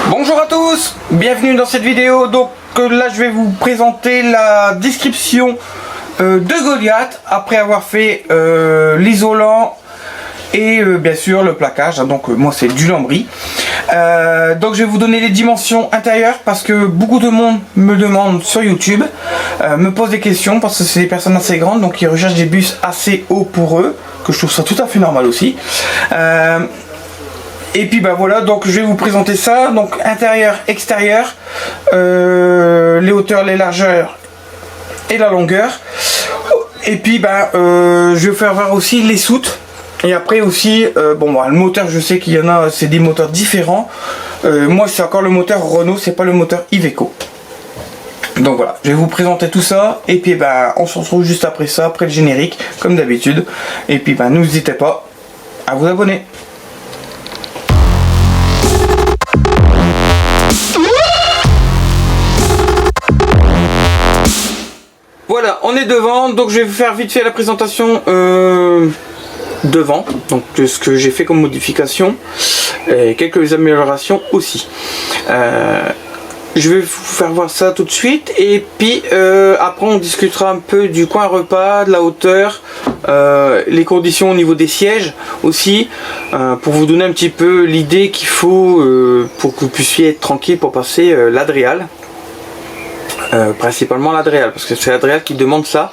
Bonjour à tous, bienvenue dans cette vidéo. Donc là je vais vous présenter la description de Goliath après avoir fait l'isolant et bien sûr le plaquage. Donc moi c'est du lambris. Donc je vais vous donner les dimensions intérieures parce que beaucoup de monde me demande sur YouTube, me pose des questions parce que c'est des personnes assez grandes, donc ils recherchent des bus assez hauts pour eux, que je trouve ça tout à fait normal aussi. Et puis bah voilà, donc je vais vous présenter ça, donc intérieur, extérieur, les hauteurs, les largeurs et la longueur. Et puis bah je vais vous faire voir aussi les soutes. Et après aussi, bon bah, le moteur, je sais qu'il y en a, c'est des moteurs différents. Moi c'est encore le moteur Renault, c'est pas le moteur Iveco. Donc voilà, je vais vous présenter tout ça. Et puis bah on se retrouve juste après ça, après le générique, comme d'habitude. Et puis bah n'hésitez pas à vous abonner. Voilà, on est devant, donc je vais vous faire vite fait la présentation devant, donc ce que j'ai fait comme modification et quelques améliorations aussi. Je vais vous faire voir ça tout de suite et puis après on discutera un peu du coin repas, de la hauteur, les conditions au niveau des sièges aussi, pour vous donner un petit peu l'idée qu'il faut pour que vous puissiez être tranquille pour passer l'Adrial. Principalement l'Adrial, parce que c'est l'Adrial qui demande ça.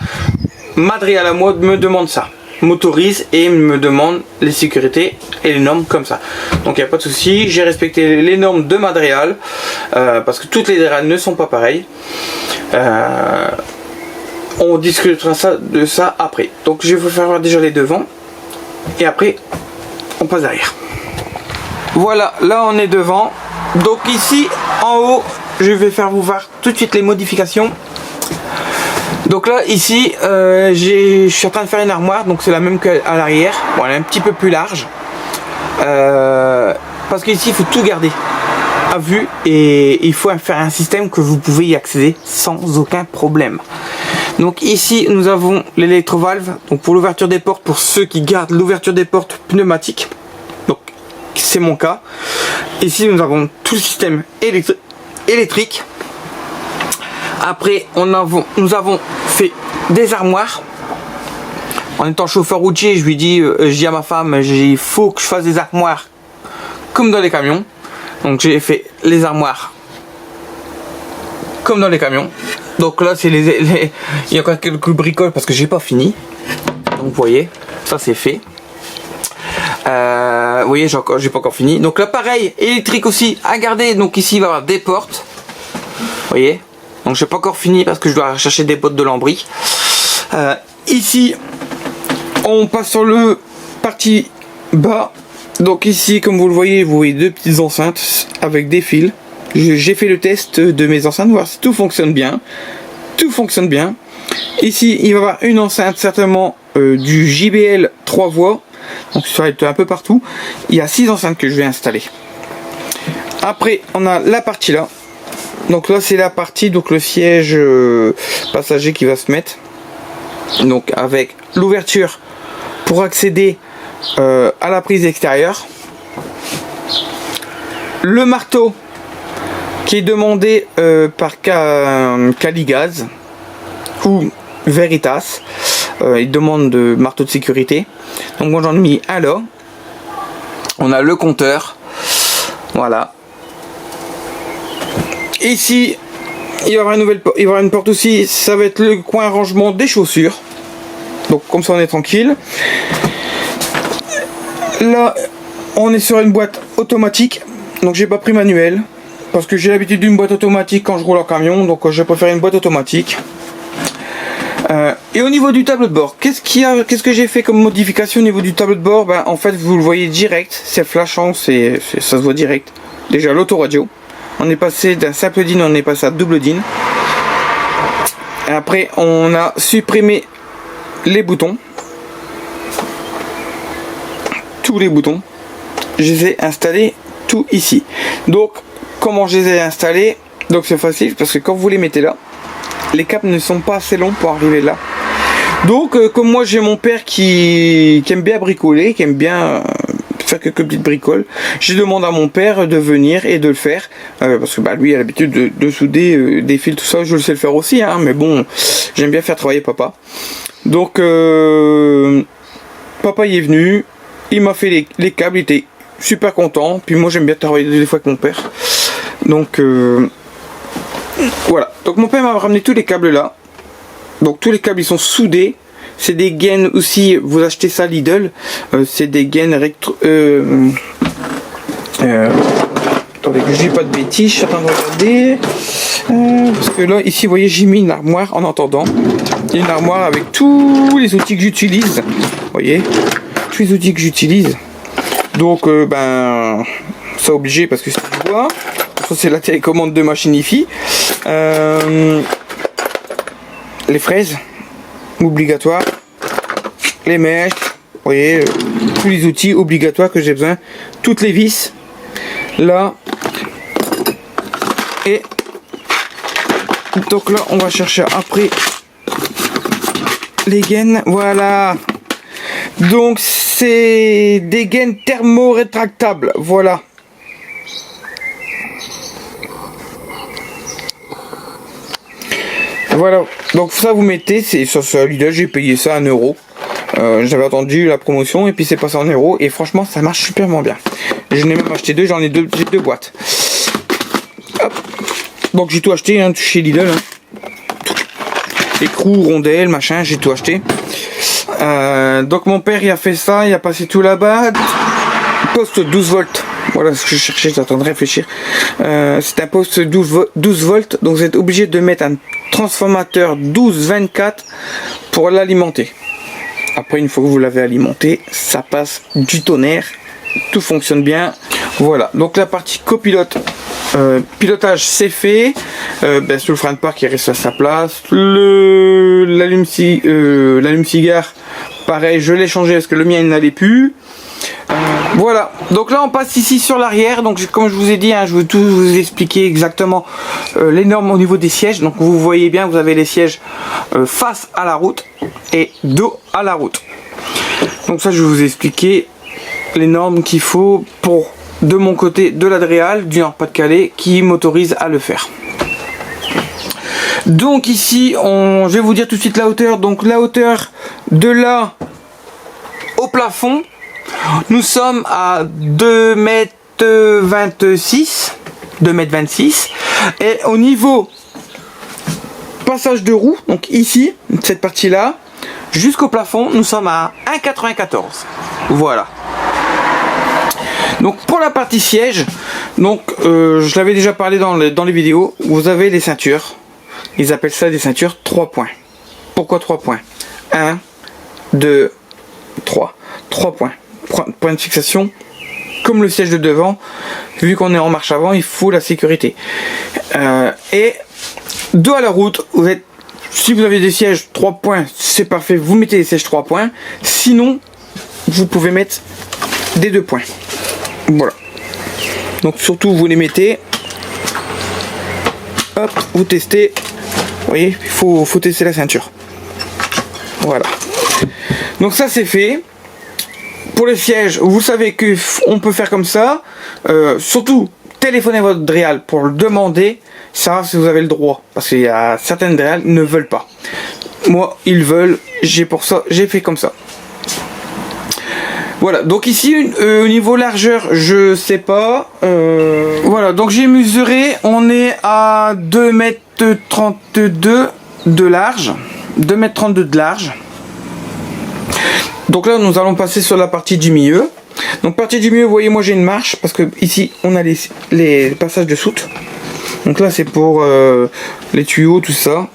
Madrial à moi me demande ça, m'autorise et me demande les sécurités et les normes comme ça. Donc il n'y a pas de souci, j'ai respecté les normes de Madrial, parce que toutes les Adrial ne sont pas pareilles. On discutera de ça après. Donc je vais vous faire voir déjà les devants et après on passe derrière. Voilà, là on est devant. Donc ici en haut, je vais faire vous voir tout de suite les modifications. Donc là ici je suis en train de faire une armoire, donc c'est la même qu'à l'arrière. Bon, elle est un petit peu plus large parce qu'ici il faut tout garder à vue et il faut faire un système que vous pouvez y accéder sans aucun problème. Donc ici nous avons l'électrovalve, donc pour l'ouverture des portes, pour ceux qui gardent l'ouverture des portes pneumatiques, donc c'est mon cas. Ici nous avons tout le système électrique. Après nous avons fait des armoires. En étant chauffeur routier, je dis à ma femme, il faut que je fasse des armoires comme dans les camions. Donc j'ai fait les armoires comme dans les camions. Donc là c'est il y a encore quelques bricoles parce que j'ai pas fini. Donc vous voyez, ça c'est fait. Vous voyez, j'ai pas encore fini. Donc là pareil, électrique aussi à garder. Donc ici il va y avoir des portes. Vous voyez. Donc j'ai pas encore fini parce que je dois chercher des bottes de lambris. Ici on passe sur le partie bas. Donc ici comme vous voyez deux petites enceintes avec des fils. J'ai fait le test de mes enceintes, voir si tout fonctionne bien. Tout fonctionne bien. Ici il va y avoir une enceinte certainement du JBL 3 voies. Donc ça va être un peu partout. Il y a 6 enceintes que je vais installer. Après on a la partie là. Donc là c'est la partie, donc le siège passager qui va se mettre. Donc avec l'ouverture pour accéder à la prise extérieure. Le marteau qui est demandé par Caligaz ou Veritas. Il demande de marteau de sécurité. Donc moi j'en ai mis un là. On a le compteur. Voilà. Ici il va y avoir il va y avoir une porte aussi. Ça va être le coin rangement des chaussures. Donc comme ça on est tranquille. Là on est sur une boîte automatique. Donc j'ai pas pris manuel parce que j'ai l'habitude d'une boîte automatique quand je roule en camion. Donc je préfère une boîte automatique. Et au niveau du tableau de bord, qu'est-ce que j'ai fait comme modification au niveau du tableau de bord? En fait vous le voyez direct, c'est flashant, ça se voit direct. Déjà l'autoradio, on est passé d'un simple DIN, on est passé à double DIN. Et après on a supprimé les boutons, tous les boutons, je les ai installés tout ici. Donc comment je les ai installés? Donc c'est facile parce que quand vous les mettez là, les câbles ne sont pas assez longs pour arriver là. Donc comme moi j'ai mon père qui aime bien bricoler, qui aime bien faire quelques petites bricoles. J'ai demandé à mon père de venir et de le faire, parce que lui a l'habitude de souder des fils, tout ça, je le sais le faire aussi, hein, mais bon, j'aime bien faire travailler papa. Donc, papa y est venu, il m'a fait les câbles, il était super content, puis moi j'aime bien travailler des fois avec mon père. Donc, voilà, donc mon père m'a ramené tous les câbles là, donc tous les câbles ils sont soudés. C'est des gaines aussi, vous achetez ça Lidl, c'est des gaines attendez que je dis pas de bêtises, je suis en train de regarder, parce que là ici vous voyez j'ai mis une armoire en entendant, une armoire avec tous les outils que j'utilise, vous voyez, tous les outils que j'utilise, donc ça obligé parce que c'est du bois, ça c'est la télécommande de machine IFI, les fraises, obligatoire, les mèches, vous voyez, tous les outils obligatoires que j'ai besoin, toutes les vis, là, et donc là on va chercher après les gaines, voilà, donc c'est des gaines thermo-rétractables, voilà. Voilà, donc ça vous mettez, c'est sur Lidl, j'ai payé ça 1 €. J'avais attendu la promotion et puis c'est passé en €, et franchement ça marche superment bien. Je n'ai même acheté deux, j'en ai deux boîtes. Hop. Donc j'ai tout acheté hein, chez Lidl. Hein. Écrou, rondelles, machin, j'ai tout acheté. Donc mon père il a fait ça, il a passé tout là-bas. Poste 12 volts. Voilà ce que je cherchais, j'étais en train de réfléchir. C'est un poste 12 volts, donc vous êtes obligé de mettre un transformateur 12-24 pour l'alimenter. Après, une fois que vous l'avez alimenté, ça passe du tonnerre, tout fonctionne bien. Voilà, donc la partie copilote, pilotage c'est fait, sur le frein de parc il reste à sa place, l'allume-cigare, pareil, je l'ai changé parce que le mien il n'allait plus. Voilà, donc là on passe ici sur l'arrière, donc comme je vous ai dit, hein, je veux tout vous expliquer exactement les normes au niveau des sièges. Donc vous voyez bien, vous avez les sièges face à la route et dos à la route. Donc ça je vais vous expliquer les normes qu'il faut pour, de mon côté, de l'Adréal, du Nord-Pas-de-Calais, qui m'autorise à le faire. Donc ici, je vais vous dire tout de suite la hauteur. Donc la hauteur de là au plafond, nous sommes à 2,26 m, et au niveau passage de roue, donc ici, cette partie là, jusqu'au plafond, nous sommes à 1,94 m. Voilà. Donc pour la partie siège, donc je l'avais déjà parlé dans les vidéos, vous avez les ceintures, ils appellent ça des ceintures 3 points. Pourquoi 3 points? 1, 2, 3. 3 points. Point de fixation, comme le siège de devant, vu qu'on est en marche avant, il faut la sécurité. Et dos à la route, si vous avez des sièges 3 points, c'est parfait, vous mettez les sièges 3 points. Sinon, vous pouvez mettre des 2 points. Voilà. Donc surtout, vous les mettez. Hop, vous testez. Vous voyez, il faut tester la ceinture. Voilà. Donc ça c'est fait. Pour les sièges, vous savez qu'on peut faire comme ça. Surtout, téléphonez votre Dreal pour le demander, savoir si vous avez le droit. Parce qu'il y a certaines Dreal qui ne veulent pas. Moi, ils veulent. J'ai fait comme ça. Voilà, donc ici, au niveau largeur, je sais pas. Voilà, donc j'ai mesuré. On est à 2,32 m de large. 2,32 m de large. Donc là nous allons passer sur la partie du milieu. Donc partie du milieu, vous voyez, moi j'ai une marche parce que ici on a les passages de soute. Donc là c'est pour les tuyaux, tout ça.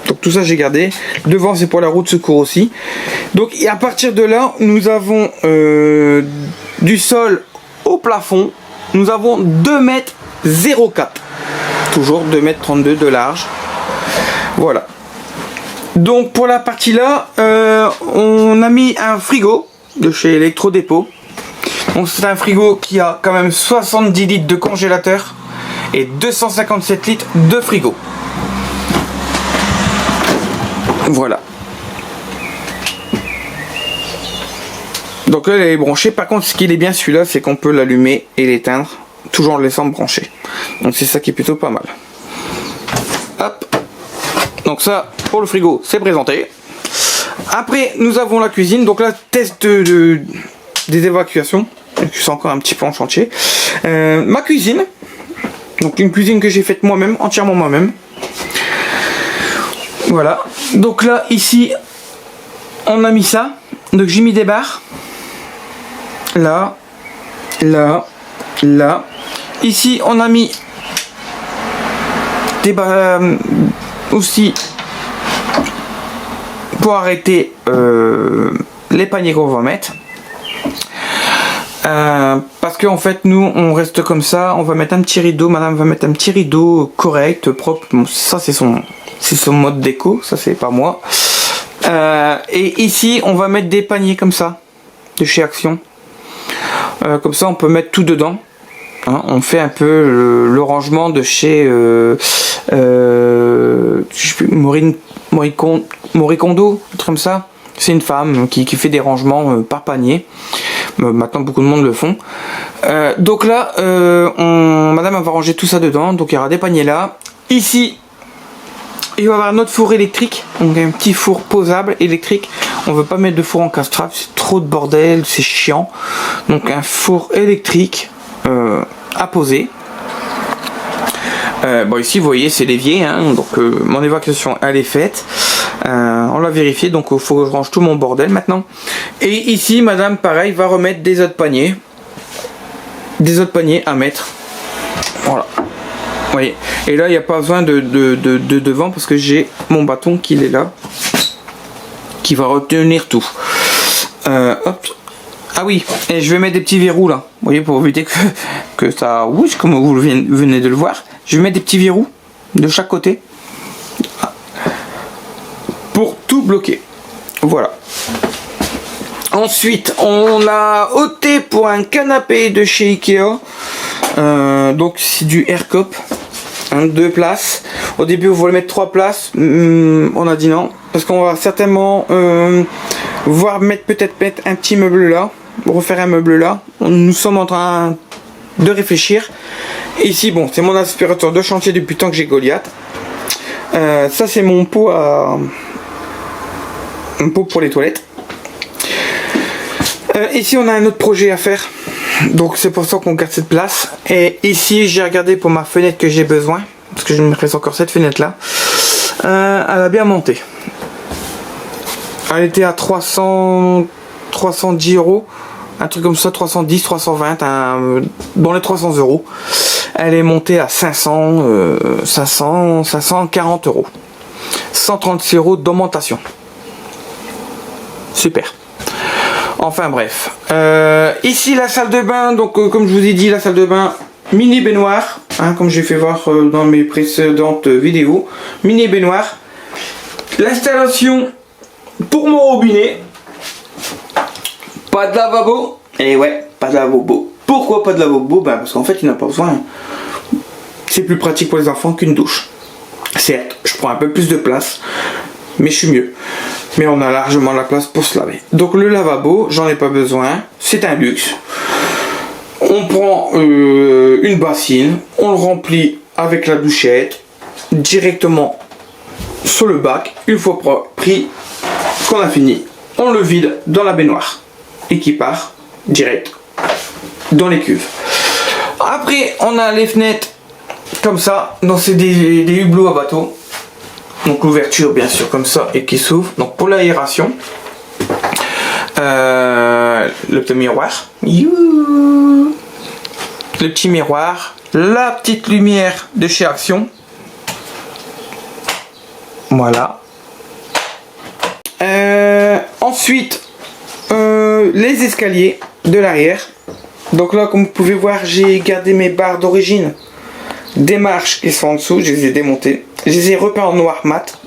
Donc tout ça j'ai gardé. Devant c'est pour la roue de secours aussi. Donc et à partir de là nous avons du sol au plafond, nous avons 2,04 m. Toujours 2,32 m de large. Voilà. Donc pour la partie là, on a mis un frigo de chez Electrodépôt. Donc c'est un frigo qui a quand même 70 litres de congélateur et 257 litres de frigo. Voilà. Donc là, elle est branchée. Par contre, ce qui est bien celui-là, c'est qu'on peut l'allumer et l'éteindre, toujours en le laissant branché. Donc c'est ça qui est plutôt pas mal. Hop. Donc ça, pour le frigo, c'est présenté. Après, nous avons la cuisine. Donc là, test des évacuations. Je suis encore un petit peu en chantier. Ma cuisine. Donc une cuisine que j'ai faite moi-même, entièrement moi-même. Voilà. Donc là, ici, on a mis ça. Donc j'ai mis des barres. Là. Là. Là. Ici, on a mis des barres aussi pour arrêter les paniers qu'on va mettre. Parce qu'en fait nous on reste comme ça, on va mettre un petit rideau, madame va mettre un petit rideau correct, propre, bon, ça c'est son mode déco, ça c'est pas moi. Et ici on va mettre des paniers comme ça, de chez Action, comme ça on peut mettre tout dedans, hein, on fait un peu le rangement de chez Moricondo, un truc comme ça. C'est une femme qui fait des rangements par panier. Maintenant beaucoup de monde le font. Donc là, madame va ranger tout ça dedans. Donc il y aura des paniers là. Ici, il va y avoir notre four électrique. Donc un petit four posable électrique. On veut pas mettre de four en castrap, c'est trop de bordel, c'est chiant. Donc un four électrique à poser. Bon ici vous voyez c'est l'évier, hein, donc mon évacuation elle est faite. On l'a vérifié, donc il faut que je range tout mon bordel maintenant. Et ici madame pareil va remettre des autres paniers à mettre. Voilà, vous voyez. Et là il n'y a pas besoin de devant parce que j'ai mon bâton qui est là, qui va retenir tout. Hop. Ah oui, et je vais mettre des petits verrous là, vous voyez, pour éviter que ça bouge comme vous venez de le voir. Je vais mettre des petits verrous de chaque côté pour tout bloquer. Voilà. Ensuite, on a opté pour un canapé de chez Ikea. Donc c'est du Aircop, 2 places. Au début, on voulait mettre 3 places. On a dit non parce qu'on va certainement voir peut-être mettre un petit meuble là, refaire un meuble là. Nous sommes en train de réfléchir. Et ici, bon, c'est mon aspirateur de chantier depuis le temps que j'ai Goliath. Ça, c'est mon pot pour les toilettes. Ici, on a un autre projet à faire. Donc, c'est pour ça qu'on garde cette place. Et ici, j'ai regardé pour ma fenêtre que j'ai besoin. Parce que je me reste encore cette fenêtre-là. Elle a bien monté. Elle était à 310 €. Un truc comme ça, 310, 320, dans les 300 €. Elle est montée à 540 €. 136 € d'augmentation. Super. Enfin bref. Ici la salle de bain, donc comme je vous ai dit, la salle de bain mini baignoire, hein, comme j'ai fait voir dans mes précédentes vidéos. Mini baignoire. L'installation pour mon robinet. Pas de lavabo. Et ouais, pas de lavabo. Pourquoi pas de lavabo? Ben parce qu'en fait il n'a pas besoin. C'est plus pratique pour les enfants qu'une douche. Certes, je prends un peu plus de place, mais je suis mieux. Mais on a largement la place pour se laver. Donc le lavabo, j'en ai pas besoin. C'est un luxe. On prend une bassine, on le remplit avec la douchette directement sur le bac. Une fois pris, qu'on a fini, on le vide dans la baignoire et qui part direct dans les cuves. Après, on a les fenêtres comme ça, donc c'est des hublots à bateau. Donc l'ouverture bien sûr comme ça et qui s'ouvre. Donc pour l'aération, le petit miroir, le petit miroir, la petite lumière de chez Action. Voilà. Ensuite, les escaliers de l'arrière. Donc là, comme vous pouvez voir, j'ai gardé mes barres d'origine. Des marches qui sont en dessous, je les ai démontées. Je les ai repeints en noir mat.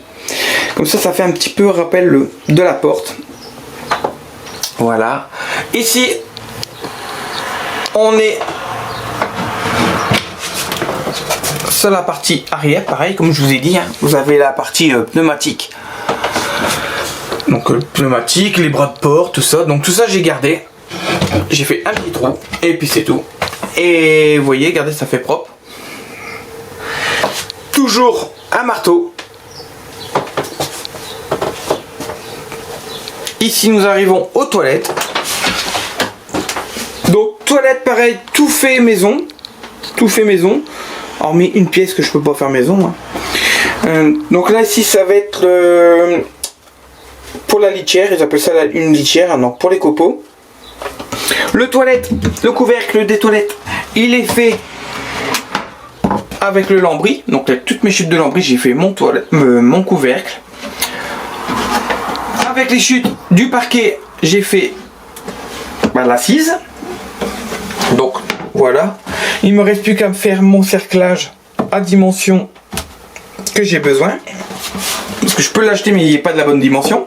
Comme ça, ça fait un petit peu rappel de la porte. Voilà. Ici, on est sur la partie arrière. Pareil, comme je vous ai dit, hein, vous avez la partie pneumatique. Donc pneumatique, les bras de porte, tout ça. Donc tout ça, j'ai gardé. J'ai fait un petit trou et puis c'est tout. Et vous voyez, regardez, ça fait propre. Toujours un marteau. Ici nous arrivons aux toilettes. Donc toilette pareil, tout fait maison. Tout fait maison. Hormis une pièce que je peux pas faire maison. Hein. Donc là ici ça va être pour la litière, ils appellent ça une litière, donc pour les copeaux. Le couvercle des toilettes, il est fait avec le lambris. Donc là, toutes mes chutes de lambris, j'ai fait mon couvercle. Avec les chutes du parquet, j'ai fait l'assise. Donc voilà. Il me reste plus qu'à faire mon cerclage à dimension que j'ai besoin. Parce que je peux l'acheter mais il n'est pas de la bonne dimension.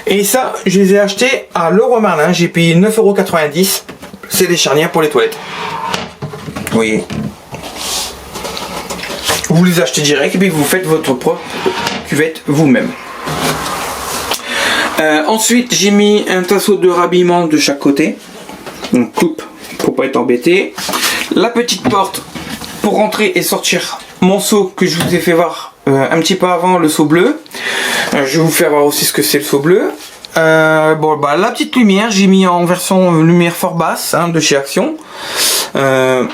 Et ça, je les ai achetés à Leroy Merlin. J'ai payé 9,90 €. C'est des charnières pour les toilettes. Vous voyez. Vous les achetez direct et puis vous faites votre propre cuvette vous-même. Ensuite, j'ai mis un tasseau de rhabillement de chaque côté. Donc coupe pour pas être embêté. La petite porte pour rentrer et sortir mon seau que je vous ai fait voir un petit peu avant, le seau bleu. Je vais vous faire voir aussi ce que c'est le seau bleu. La petite lumière, j'ai mis en version lumière fort basse de chez Action. Le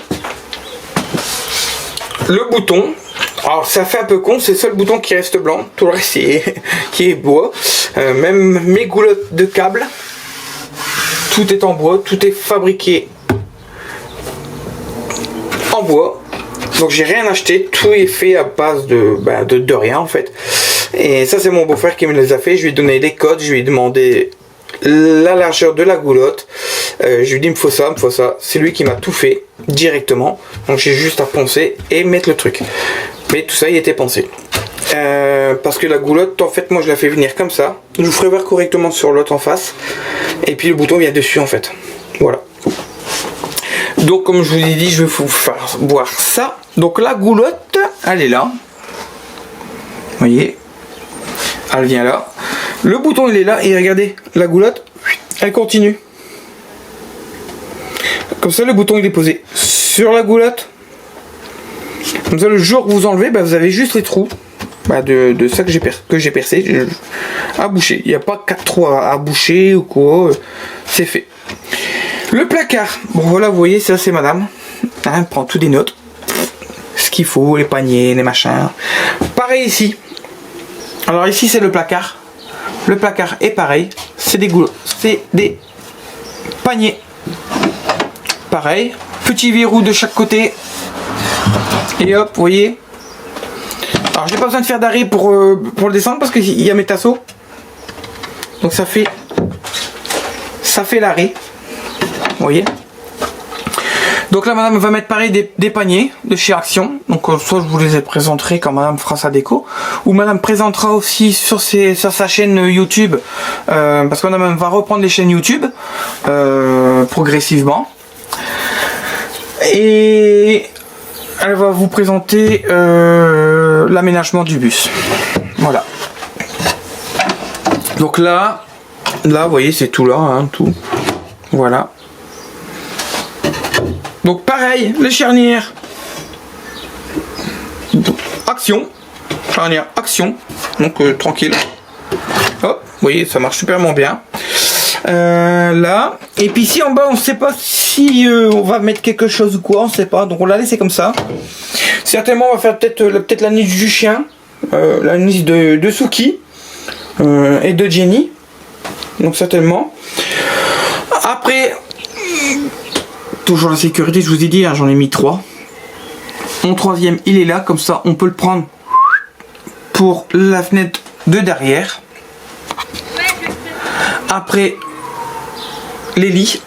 bouton, alors ça fait un peu con, c'est le seul bouton qui reste blanc, tout le reste qui est bois. Même mes goulottes de câble, tout est en bois, tout est fabriqué en bois. Donc j'ai rien acheté, tout est fait à base de rien en fait. Et ça c'est mon beau-frère qui me les a fait. Je lui ai donné les codes, je lui ai demandé la largeur de la goulotte. Je lui ai dit il me faut ça. C'est lui qui m'a tout fait directement. Donc j'ai juste à poncer et mettre le truc. Mais tout ça il était pensé. Parce que la goulotte en fait moi je la fais venir comme ça. Je vous ferai voir correctement sur l'autre en face. Et puis le bouton vient dessus en fait. Voilà. Donc comme je vous ai dit je vais vous faire voir ça. Donc la goulotte elle est là. Vous voyez, elle vient là. Le bouton il est là et regardez, la goulotte, elle continue. Comme ça le bouton il est posé sur la goulotte. Comme ça le jour que vous enlevez, vous avez juste les trous de ça que j'ai percé à boucher. Il n'y a pas 4 trous à boucher ou quoi. C'est fait. Le placard, bon voilà vous voyez ça c'est madame. Elle prend tout des notes. Ce qu'il faut, les paniers, les machins. Pareil ici. Alors ici c'est le placard. Le placard est pareil. C'est des goulots. C'est des paniers. Pareil. Petit verrou de chaque côté. Et hop, vous voyez. Alors j'ai pas besoin de faire d'arrêt pour le descendre parce qu'il y a mes tasseaux. Donc ça fait l'arrêt. Vous voyez. Donc là madame va mettre pareil des paniers de chez Action. Donc soit je vous les présenterai quand madame fera sa déco. Ou madame présentera aussi sur sa chaîne YouTube. Parce que madame va reprendre les chaînes YouTube. Progressivement. Et elle va vous présenter l'aménagement du bus. Voilà. Donc là vous voyez c'est tout là. Hein, tout. Voilà. Donc pareil, les charnières Action, charnière Action, donc tranquille. Hop, vous voyez, ça marche superment bien. Là, et puis ici en bas, on ne sait pas si on va mettre quelque chose ou quoi, on ne sait pas. Donc on l'a laissé comme ça. Certainement, on va faire peut-être la niche du chien, la niche de Suki et de Jenny. Donc certainement. Après. Toujours la sécurité, je vous ai dit, hein, j'en ai mis 3. Mon troisième, il est là, comme ça, on peut le prendre pour la fenêtre de derrière. Après, les lits.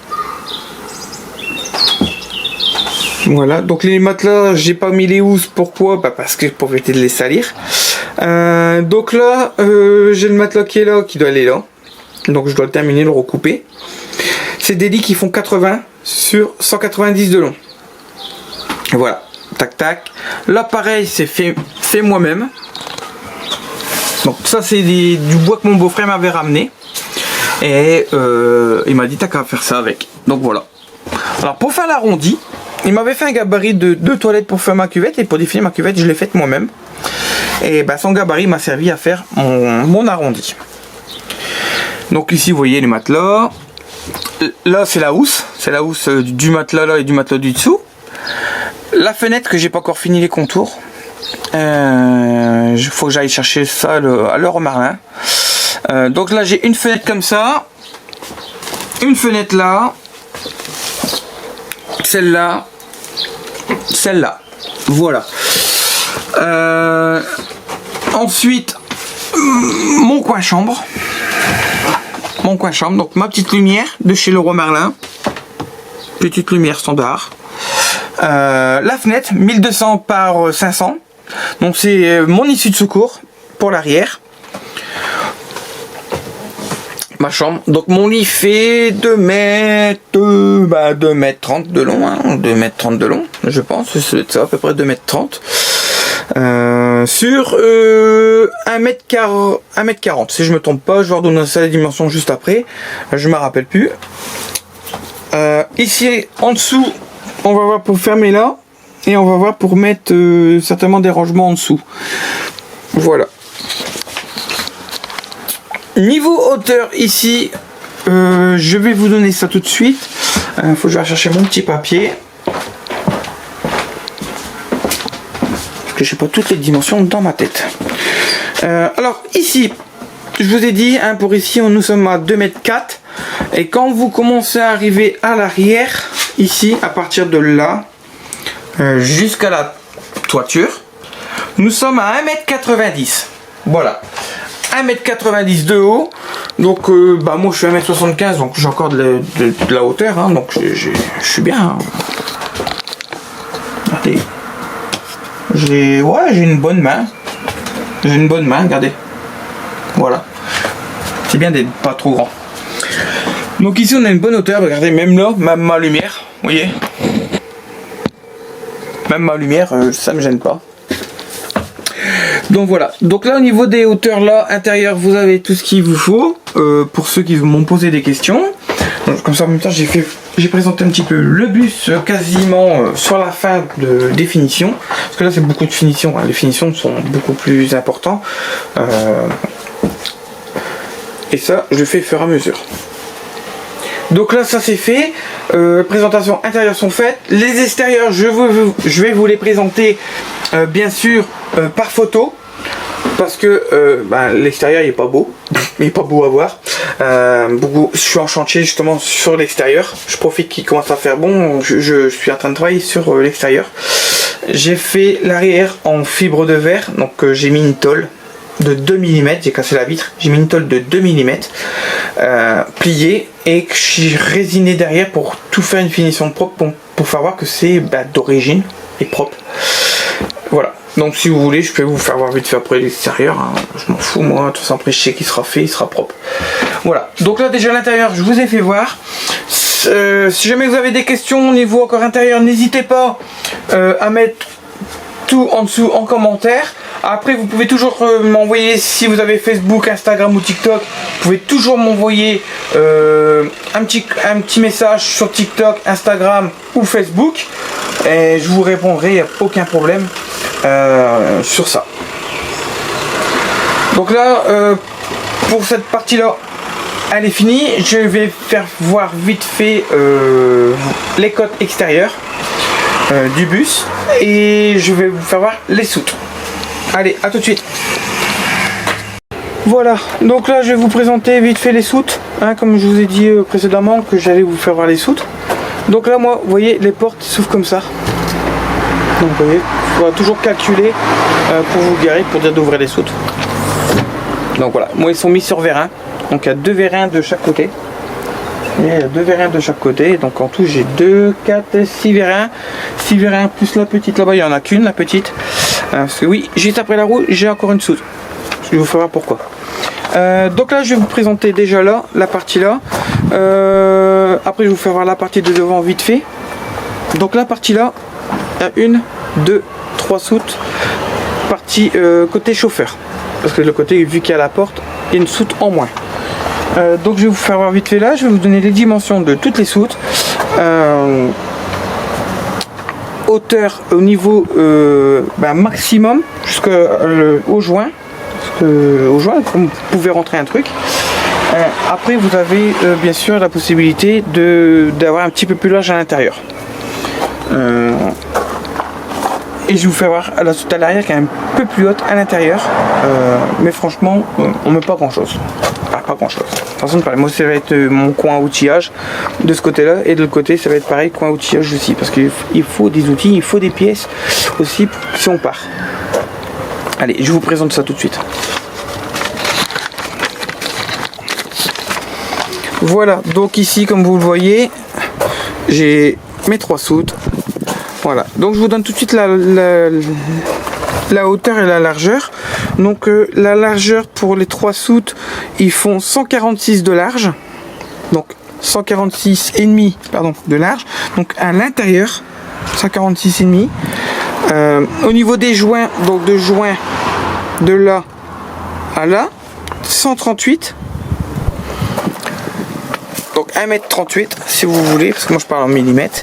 Voilà, donc les matelas, j'ai pas mis les housses, pourquoi? Parce que pour éviter de les salir. Donc là, j'ai le matelas qui est là, qui doit aller là. Donc je dois le terminer, le recouper. C'est des lits qui font 80 sur 190 de long. Voilà, tac tac. Là pareil, c'est fait moi-même. Donc ça c'est du bois que mon beau-frère m'avait ramené. Et il m'a dit t'as qu'à faire ça avec. Donc voilà. Alors pour faire l'arrondi, il m'avait fait un gabarit de 2 toilettes pour faire ma cuvette. Et pour définir ma cuvette, je l'ai faite moi-même. Et ben, son gabarit m'a servi à faire mon arrondi. Donc ici vous voyez les matelas. Là c'est la housse. C'est la housse du matelas là et du matelas du dessous. La fenêtre que j'ai pas encore fini les contours. Il faut que j'aille chercher ça à Leroy Merlin. Donc là j'ai une fenêtre comme ça, une fenêtre là, celle-là, celle-là, voilà. Ensuite mon coin chambre, donc ma petite lumière de chez Leroy Merlin, petite lumière standard. La fenêtre 1200 par 500, donc c'est mon issue de secours pour l'arrière. Ma chambre, donc mon lit fait 2 mètres 30 de long, hein, 2 mètres 30 de long, je pense, c'est ça à peu près 2 mètres 30 sur 1 mètre 40, si je me trompe pas, je vais redonner ça les dimensions juste après, je me rappelle plus. Ici en dessous, on va voir pour fermer là, et on va voir pour mettre certainement des rangements en dessous. Voilà. Niveau hauteur ici, je vais vous donner ça tout de suite. Faut que je vais chercher mon petit papier. Parce que je n'ai pas toutes les dimensions dans ma tête. Alors ici, je vous ai dit, hein, pour ici, nous sommes à 2 mètres 4. Et quand vous commencez à arriver à l'arrière, ici, à partir de là, jusqu'à la toiture, nous sommes à 1 mètre 90. Voilà. 1m90 de haut, donc moi je suis 1m75, donc j'ai encore de la hauteur, hein, donc je suis bien. Hein. Regardez, j'ai une bonne main, regardez, voilà, c'est bien d'être pas trop grand. Donc ici on a une bonne hauteur, regardez, même là, même ma lumière, vous voyez, même ma lumière, ça me gêne pas. Donc voilà, donc là au niveau des hauteurs là, intérieur, vous avez tout ce qu'il vous faut, pour ceux qui m'ont posé des questions. Donc, comme ça en même temps j'ai présenté un petit peu le bus quasiment sur la fin de définition, parce que là c'est beaucoup de finitions, hein. Les finitions sont beaucoup plus importantes, et ça je le fais au fur et à mesure. Donc là ça c'est fait, présentation intérieure sont faites, les extérieurs je vais vous les présenter bien sûr par photo, parce que l'extérieur il est pas beau, il est pas beau à voir. Je suis en chantier justement sur l'extérieur, je profite qu'il commence à faire bon, je suis en train de travailler sur l'extérieur. J'ai fait l'arrière en fibre de verre, donc j'ai mis une tôle de 2 mm, j'ai cassé la vitre, j'ai mis une tôle de 2 mm pliée, et que j'ai résiné derrière pour tout faire une finition propre, pour faire voir que c'est d'origine et propre. Voilà, donc si vous voulez je peux vous faire voir vite fait après l'extérieur, hein. Je m'en fous moi, de toute façon après je sais qu'il sera fait, il sera propre. Voilà, donc là déjà l'intérieur je vous ai fait voir. Si jamais vous avez des questions au niveau encore intérieur, n'hésitez pas à mettre tout en dessous en commentaire. Après vous pouvez toujours m'envoyer, si vous avez Facebook, Instagram ou TikTok, vous pouvez toujours m'envoyer un petit message sur TikTok, Instagram ou Facebook, et je vous répondrai, il n'y a aucun problème sur ça. Donc là pour cette partie là elle est finie, je vais faire voir vite fait les côtes extérieures du bus, et je vais vous faire voir les soutes. Allez, à tout de suite. Voilà, donc là je vais vous présenter vite fait les soutes, hein, comme je vous ai dit précédemment que j'allais vous faire voir les soutes. Donc là moi, vous voyez, les portes s'ouvrent comme ça. Donc vous voyez, il faudra toujours calculer pour vous guérir, pour dire d'ouvrir les soutes. Donc voilà, moi ils sont mis sur vérin, donc il y a 2 vérins de chaque côté. Il y a 2 vérins de chaque côté, donc en tout j'ai 2, 4, 6 vérins. 6 vérins plus la petite là-bas, il n'y en a qu'une, la petite. Parce que oui, juste après la roue, j'ai encore une soute. Je vais vous faire voir pourquoi. Donc là, je vais vous présenter déjà là, la partie là. Après, je vais vous faire voir la partie de devant vite fait. Donc la partie là, il y a 1, 2, 3 soutes. Partie côté chauffeur. Parce que le côté, vu qu'il y a la porte, il y a une soute en moins. Donc je vais vous faire voir vite fait là, je vais vous donner les dimensions de toutes les soutes. Hauteur au niveau maximum jusqu'au joint. Au joint, comme vous pouvez rentrer un truc. Après vous avez bien sûr la possibilité d'avoir un petit peu plus large à l'intérieur. Et je vais vous faire voir la soute à l'arrière qui est un peu plus haute à l'intérieur. Mais franchement, on met pas grand chose. Pas grand chose. Façon de parler. Moi, ça va être mon coin outillage de ce côté-là. Et de l'autre côté, ça va être pareil, coin outillage aussi. Parce qu'il faut des outils, il faut des pièces aussi si on part. Allez, je vous présente ça tout de suite. Voilà, donc ici, comme vous le voyez, j'ai mes 3 soutes. Voilà, donc je vous donne tout de suite la hauteur et la largeur. Donc la largeur pour les 3 soutes, ils font 146 de large. Donc 146,5 de large. Donc à l'intérieur, 146,5. Au niveau des joints, donc de joints de là à là, 138. Donc 1,38 m si vous voulez, parce que moi je parle en millimètres.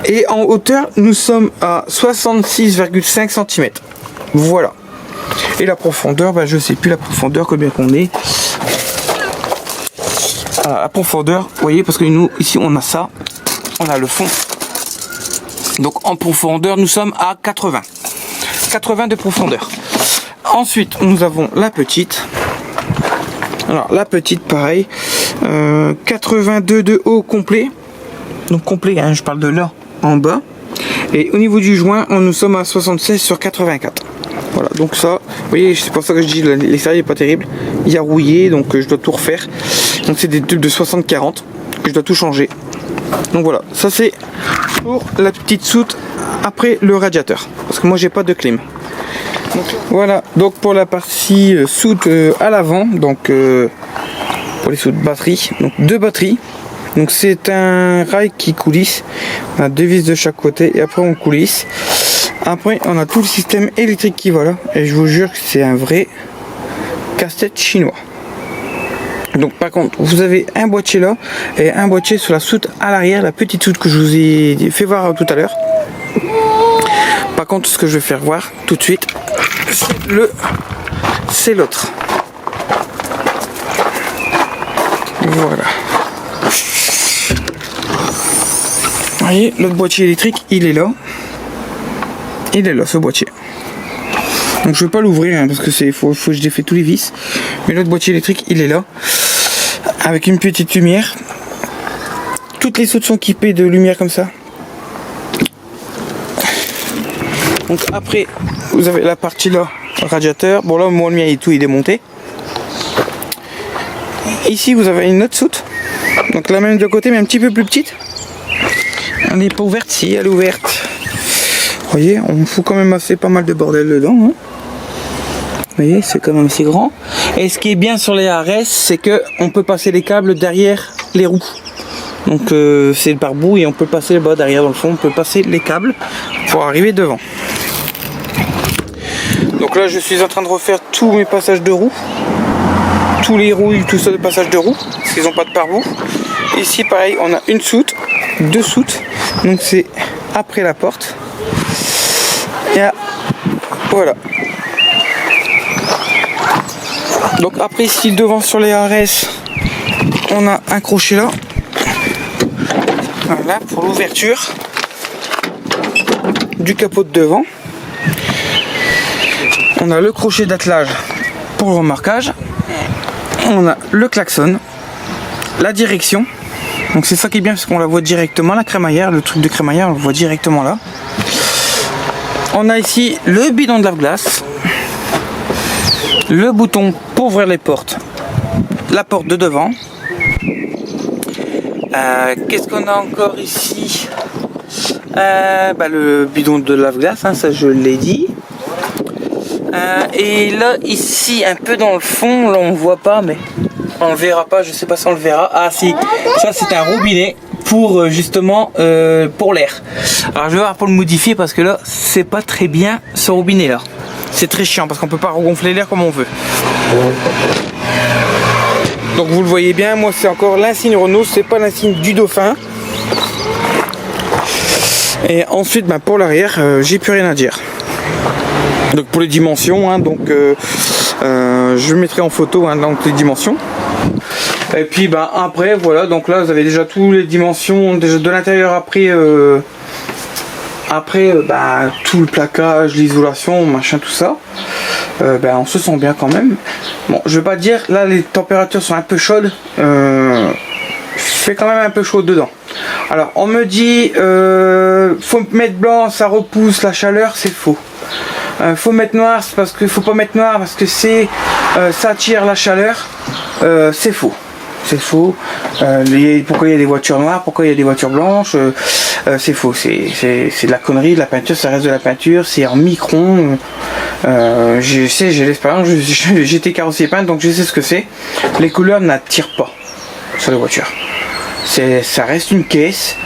Et en hauteur, nous sommes à 66,5 cm. Voilà. Et la profondeur, je sais plus la profondeur, combien qu'on est. La profondeur, vous voyez, parce que nous, ici, on a ça. On a le fond. Donc en profondeur, nous sommes à 80. 80 de profondeur. Ensuite, nous avons la petite. Alors, la petite, pareil. 82 de haut complet. Donc complet, hein, je parle de là en bas. Et au niveau du joint, nous sommes à 76 sur 84. Voilà, donc ça, vous voyez, c'est pour ça que je dis l'extérieur n'est pas terrible. Il y a rouillé, donc je dois tout refaire. Donc c'est des tubes de 60-40 que je dois tout changer. Donc voilà, ça c'est pour la petite soute après le radiateur. Parce que moi j'ai pas de clim. Donc, voilà, donc pour la partie soute à l'avant, donc pour les soutes batterie, donc 2 batteries. Donc c'est un rail qui coulisse, on a 2 vis de chaque côté et après on coulisse. Après on a tout le système électrique qui va là et je vous jure que c'est un vrai casse-tête chinois. Donc par contre vous avez un boîtier là et un boîtier sur la soute à l'arrière, la petite soute que je vous ai fait voir tout à l'heure. Par contre ce que je vais faire voir tout de suite, c'est l'autre. Voilà. Vous voyez, l'autre boîtier électrique, il est là. Il est là, ce boîtier. Donc je vais pas l'ouvrir hein, parce que faut que je défais tous les vis. Mais l'autre boîtier électrique, il est là. Avec une petite lumière. Toutes les soutes sont équipées de lumière comme ça. Donc après, vous avez la partie là, radiateur. Bon là, moi le mien et tout, il est démonté. Ici, vous avez une autre soute. Donc la même de côté, mais un petit peu plus petite. Elle n'est pas ouverte, si elle est ouverte. Vous voyez, on fout quand même assez pas mal de bordel dedans. Hein. Vous voyez, c'est quand même assez grand. Et ce qui est bien sur les ARS, c'est que on peut passer les câbles derrière les roues. Donc c'est le pare-boue et on peut passer là-bas derrière dans le fond, on peut passer les câbles pour arriver devant. Donc là, je suis en train de refaire tous mes passages de roues. Tous les roues, tout ça de passage de roues, parce qu'ils n'ont pas de pare-boue. Ici, pareil, on a une soute, 2 soutes. Donc c'est après la porte. Et là, voilà. Donc après ici devant sur les ARS, on a un crochet là. Voilà pour l'ouverture du capot de devant. On a le crochet d'attelage pour le remorquage. On a le klaxon, la direction. Donc c'est ça qui est bien parce qu'on la voit directement, la crémaillère, le truc de crémaillère, on le voit directement là. On a ici le bidon de lave-glace, le bouton pour ouvrir les portes, la porte de devant. Qu'est-ce qu'on a encore ici? Le bidon de lave-glace, hein, ça je l'ai dit. Et là, ici, un peu dans le fond, là on voit pas, mais on le verra pas, je sais pas si on le verra. Ah si, ça c'est un robinet pour justement pour l'air. Alors je vais voir pour le modifier parce que là c'est pas très bien ce robinet là. C'est très chiant parce qu'on peut pas regonfler l'air comme on veut. Donc vous le voyez bien, moi c'est encore l'insigne Renault, c'est pas l'insigne du Dauphin. Et ensuite pour l'arrière, j'ai plus rien à dire. Donc pour les dimensions, hein, je mettrai en photo donc les dimensions. Et puis après voilà, donc là vous avez déjà toutes les dimensions déjà de l'intérieur. Après tout le plaquage, l'isolation, machin, tout ça. On se sent bien quand même. Bon, je vais pas dire, là les températures sont un peu chaudes. Fait quand même un peu chaud dedans. Alors on me dit faut mettre blanc, ça repousse la chaleur, c'est faux. Faut mettre noir, c'est parce que faut pas mettre noir parce que ça attire la chaleur, c'est faux. C'est faux. Pourquoi il y a des voitures noires, pourquoi il y a des voitures blanches, c'est faux. C'est de la connerie. De la peinture, ça reste de la peinture. C'est en micron. J'ai l'expérience. J'étais carrossier peintre, donc je sais ce que c'est. Les couleurs n'attirent pas sur les voitures. Ça reste une caisse.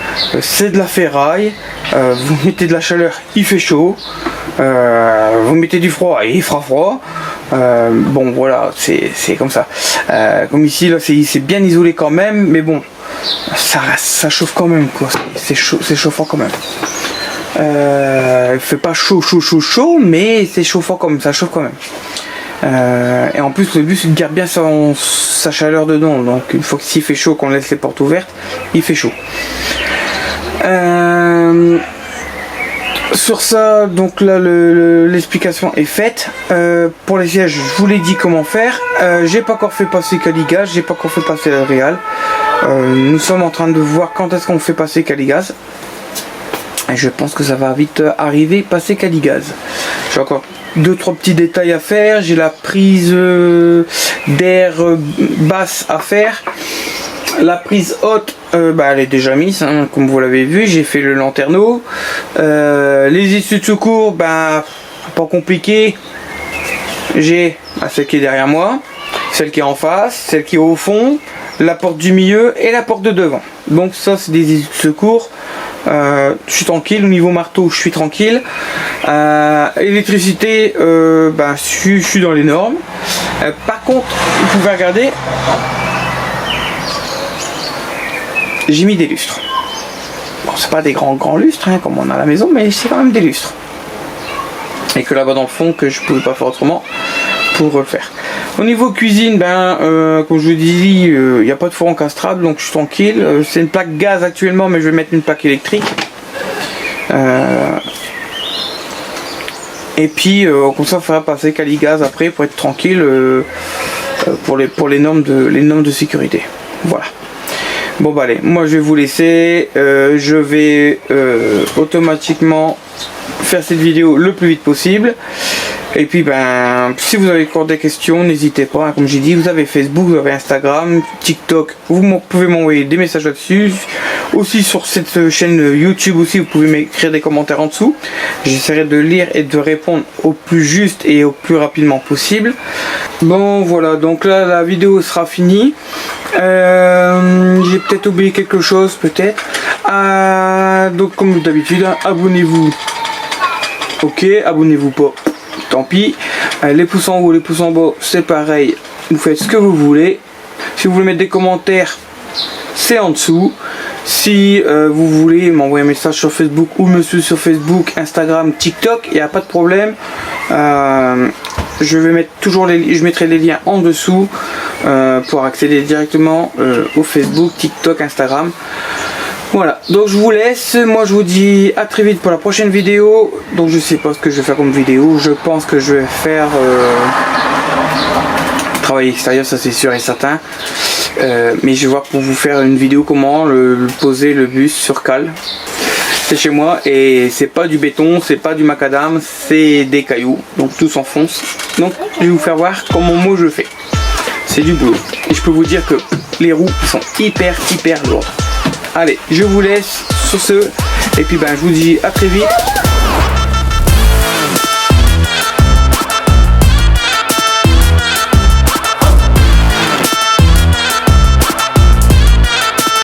C'est de la ferraille. Vous mettez de la chaleur, il fait chaud. Vous mettez du froid, il fera froid. Bon voilà, c'est comme ça. Comme ici là, c'est bien isolé quand même, mais bon, ça chauffe quand même quoi. C'est chauffant quand même. Il fait pas chaud, mais c'est chauffant comme ça chauffe quand même. Et en plus le bus il garde bien sa chaleur dedans, donc une fois que s'il fait chaud, qu'on laisse les portes ouvertes, il fait chaud. Sur ça, donc là l'explication est faite. Pour les sièges, je vous l'ai dit comment faire. J'ai pas encore fait passer Caligaz, j'ai pas encore fait passer le Réal. Nous sommes en train de voir quand est-ce qu'on fait passer Caligaz. Et je pense que ça va vite arriver, passer Caligaz. J'ai encore 2-3 petits détails à faire. J'ai la prise d'air basse à faire. La prise haute, elle est déjà mise, hein, comme vous l'avez vu. J'ai fait le lanterneau. Les issues de secours, pas compliqué. J'ai celle qui est derrière moi, celle qui est en face, celle qui est au fond, la porte du milieu et la porte de devant. Donc ça, c'est des issues de secours. Je suis tranquille. Au niveau marteau, je suis tranquille. Électricité, je suis dans les normes. Par contre, vous pouvez regarder. J'ai mis des lustres. Bon, c'est pas des grands lustres hein, comme on a à la maison, mais c'est quand même des lustres. Et que là-bas dans le fond, que je pouvais pas faire autrement pour le faire. Au niveau cuisine, comme je vous dis, il n'y a pas de four encastrable, donc je suis tranquille. C'est une plaque gaz actuellement, mais je vais mettre une plaque électrique. Et puis comme ça, on fera passer Caligaz après pour être tranquille pour les normes de sécurité. Voilà. Bon allez, moi je vais vous laisser, je vais automatiquement faire cette vidéo le plus vite possible. Et puis si vous avez encore des questions, n'hésitez pas, hein, comme j'ai dit, vous avez Facebook, vous avez Instagram, TikTok, vous pouvez m'envoyer des messages là-dessus. Aussi sur cette chaîne YouTube aussi, vous pouvez m'écrire des commentaires en dessous. J'essaierai de lire et de répondre au plus juste et au plus rapidement possible. Bon voilà, donc là la vidéo sera finie. J'ai peut-être oublié quelque chose, peut-être. Donc comme d'habitude, abonnez-vous. Ok, abonnez-vous pas. Tant pis. Les pouces en haut, les pouces en bas, c'est pareil. Vous faites ce que vous voulez. Si vous voulez mettre des commentaires, c'est en dessous. Si vous voulez m'envoyer un message sur Facebook ou me suivre sur Facebook, Instagram, TikTok, il n'y a pas de problème. Je mettrai les liens en dessous pour accéder directement au Facebook, TikTok, Instagram. Voilà, donc je vous laisse. Moi je vous dis à très vite pour la prochaine vidéo. Donc je sais pas ce que je vais faire comme vidéo. Je pense que je vais faire travail extérieur, ça c'est sûr et certain. Mais je vais voir pour vous faire une vidéo comment poser le bus sur cale. C'est chez moi et c'est pas du béton, c'est pas du macadam, c'est des cailloux, donc tout s'enfonce. Donc je vais vous faire voir comment moi je fais. C'est du boulot. Et je peux vous dire que les roues sont hyper lourdes. Allez, je vous laisse sur ce. Et puis je vous dis à très vite.